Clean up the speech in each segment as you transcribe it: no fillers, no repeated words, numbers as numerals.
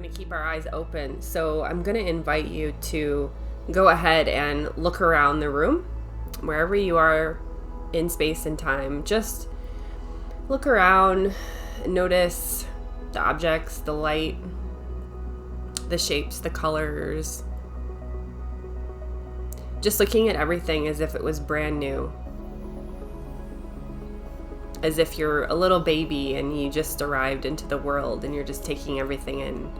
going to keep our eyes open. So I'm going to invite you to go ahead and look around the room, wherever you are in space and time. Just look around, notice the objects, the light, the shapes, the colors. Just looking at everything as if it was brand new. As if you're a little baby and you just arrived into the world and you're just taking everything in.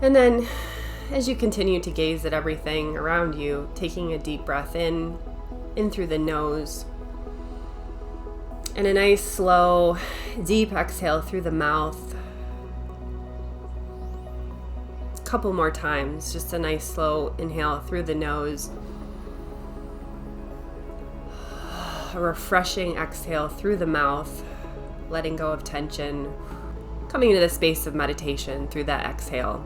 And then, as you continue to gaze at everything around you, taking a deep breath in through the nose, and a nice, slow, deep exhale through the mouth. A couple more times, just a nice, slow inhale through the nose. A refreshing exhale through the mouth, letting go of tension, coming into the space of meditation through that exhale.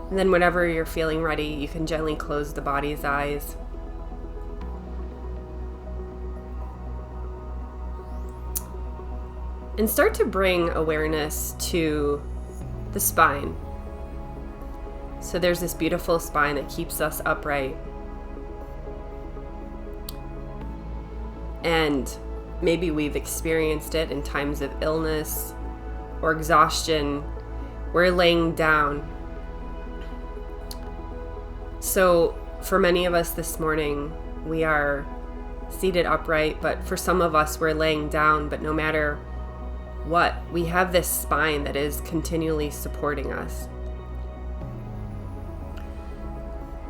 And then whenever you're feeling ready, you can gently close the body's eyes. And start to bring awareness to the spine. So there's this beautiful spine that keeps us upright. And maybe we've experienced it in times of illness or exhaustion. We're laying down. So for many of us this morning, we are seated upright, but for some of us, we're laying down. But no matter what, we have this spine that is continually supporting us.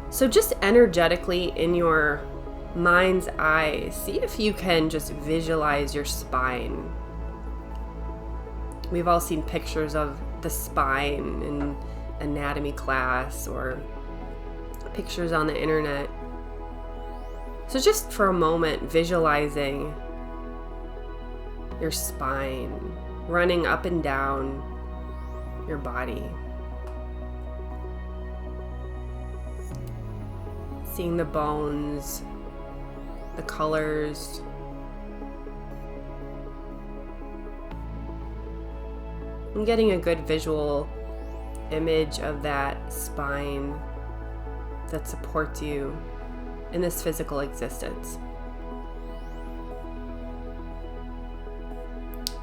So just energetically in your mind's eye, see if you can just visualize your spine. We've all seen pictures of the spine in anatomy class or pictures on the internet. So just for a moment, visualizing your spine running up and down your body. Seeing the bones, the colors. And getting a good visual image of that spine that supports you in this physical existence.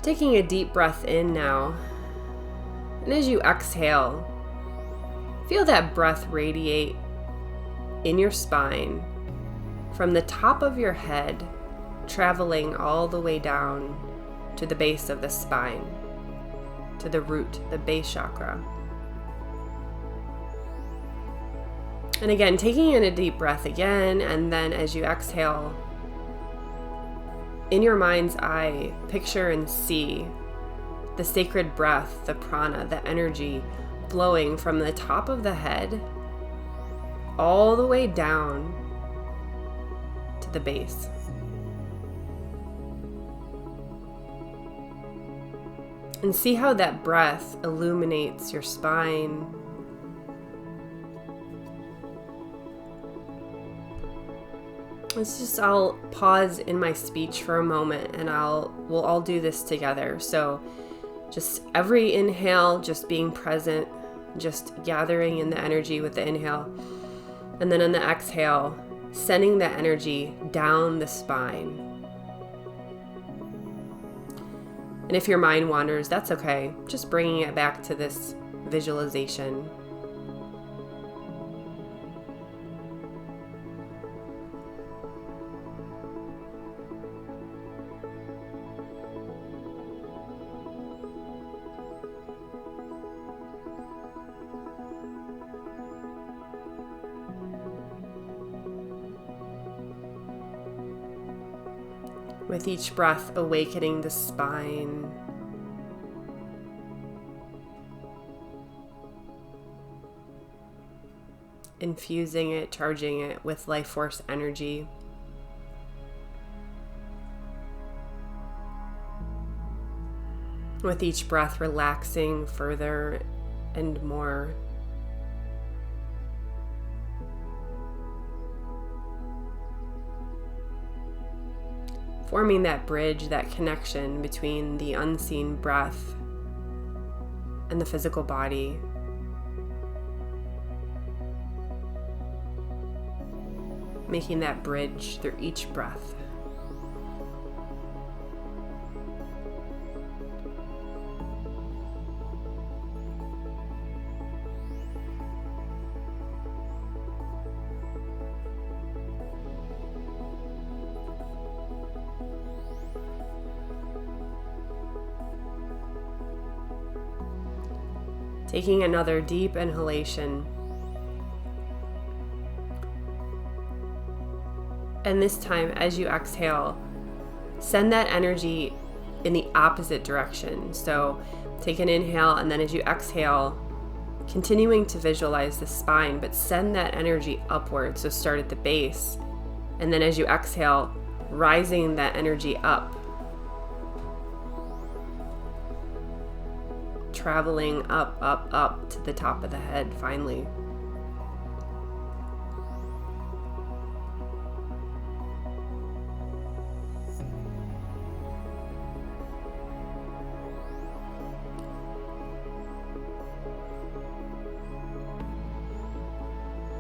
Taking a deep breath in now, and as you exhale, feel that breath radiate in your spine from the top of your head, traveling all the way down to the base of the spine, to the root, the base chakra. And again, taking in a deep breath again, and then as you exhale, in your mind's eye, picture and see the sacred breath, the prana, the energy flowing from the top of the head all the way down to the base. And see how that breath illuminates your spine. I'll pause in my speech for a moment and we'll all do this together. So just every inhale, just being present, just gathering in the energy with the inhale. And then on the exhale, sending that energy down the spine. And if your mind wanders, that's okay. Just bringing it back to this visualization. With each breath, awakening the spine. Infusing it, charging it with life force energy. With each breath, relaxing further and more. forming that bridge, that connection between the unseen breath and the physical body. Making that bridge through each breath. Taking another deep inhalation. And this time, as you exhale, send that energy in the opposite direction. So take an inhale, and then as you exhale, continuing to visualize the spine, but send that energy upward. So start at the base, and then as you exhale, rising that energy up. Traveling up, up, up to the top of the head finally.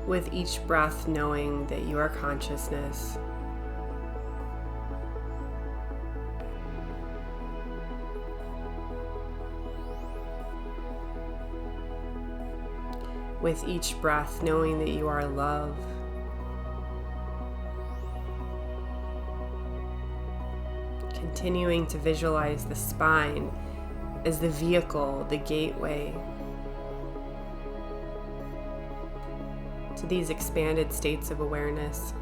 With each breath, knowing that you are consciousness. With each breath, knowing that you are love. Continuing to visualize the spine as the vehicle, the gateway to these expanded states of awareness.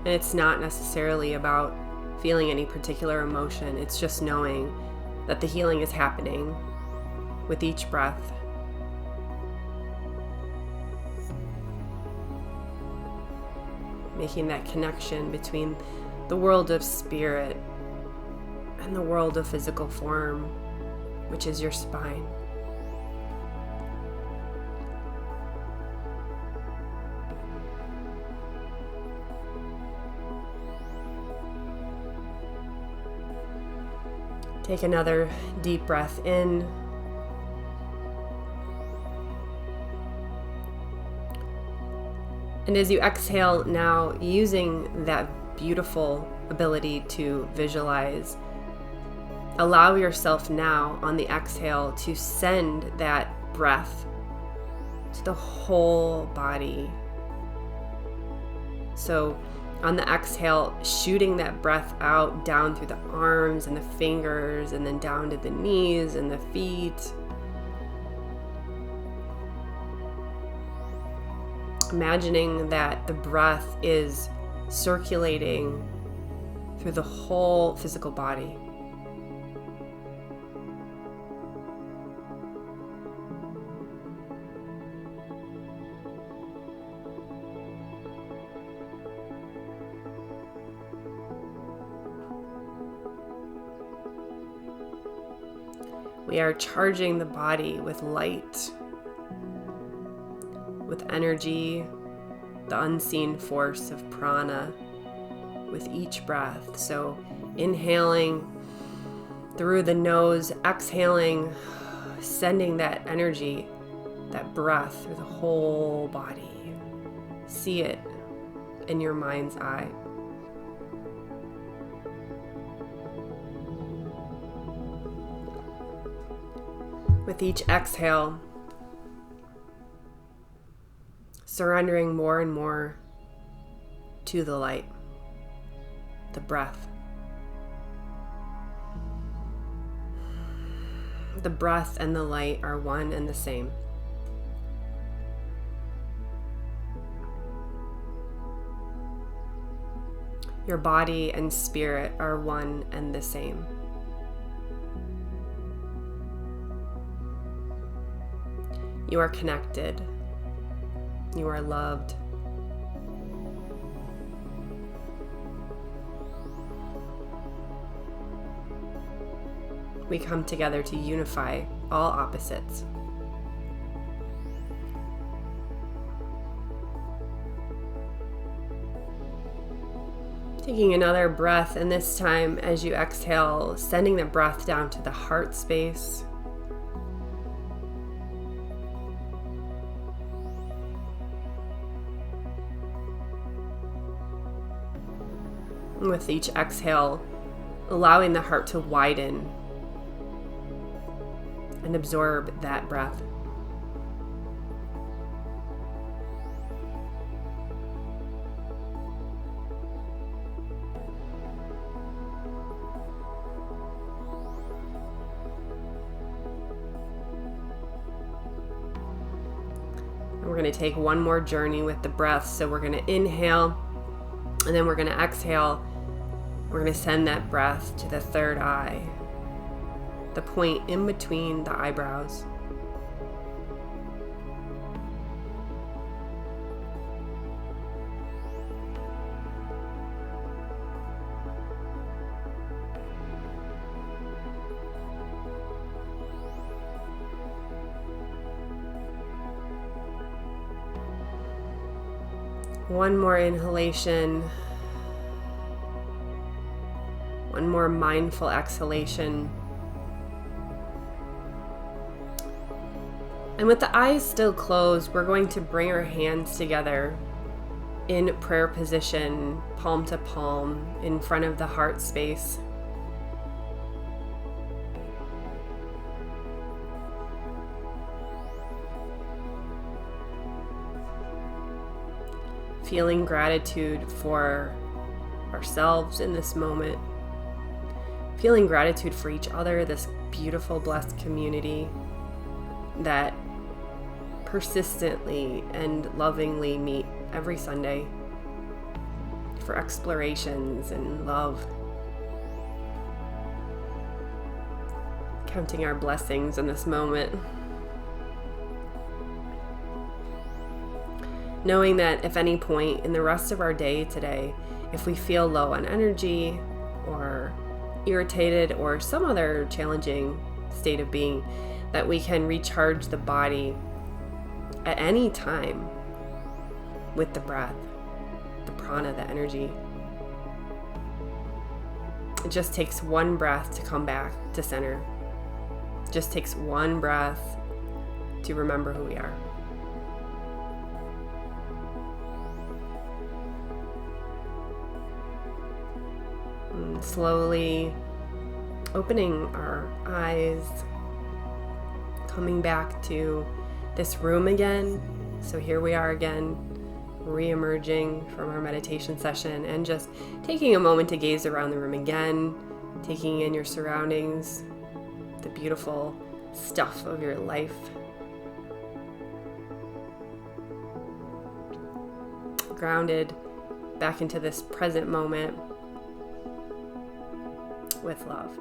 And it's not necessarily about feeling any particular emotion. It's just knowing that the healing is happening with each breath. Making that connection between the world of spirit and the world of physical form, which is your spine. Take another deep breath in. And as you exhale now, using that beautiful ability to visualize, allow yourself now on the exhale to send that breath to the whole body. So on the exhale, shooting that breath out down through the arms and the fingers, and then down to the knees and the feet. Imagining that the breath is circulating through the whole physical body. We are charging the body with light, with energy, the unseen force of prana with each breath. So inhaling through the nose, exhaling, sending that energy, that breath through the whole body. See it in your mind's eye. With each exhale, surrendering more and more to the light, the breath. The breath and the light are one and the same. Your body and spirit are one and the same. You are connected. You are loved. We come together to unify all opposites. Taking another breath, and this time as you exhale, sending the breath down to the heart space. And with each exhale, allowing the heart to widen and absorb that breath. We're going to take one more journey with the breath. So we're going to inhale, and then we're going to exhale. We're going to send that breath to the third eye, the point in between the eyebrows. One more inhalation, one more mindful exhalation. And with the eyes still closed, we're going to bring our hands together in prayer position, palm to palm, in front of the heart space. Feeling gratitude for ourselves in this moment. Feeling gratitude for each other, this beautiful, blessed community that persistently and lovingly meet every Sunday for explorations and love. Counting our blessings in this moment. Knowing that if any point in the rest of our day today, if we feel low on energy or irritated or some other challenging state of being, that we can recharge the body at any time with the breath, the prana, the energy. It just takes one breath to come back to center. It just takes one breath to remember who we are. And slowly opening our eyes, coming back to this room again. So here we are again, re-emerging from our meditation session and just taking a moment to gaze around the room again, taking in your surroundings, the beautiful stuff of your life. Grounded back into this present moment with love.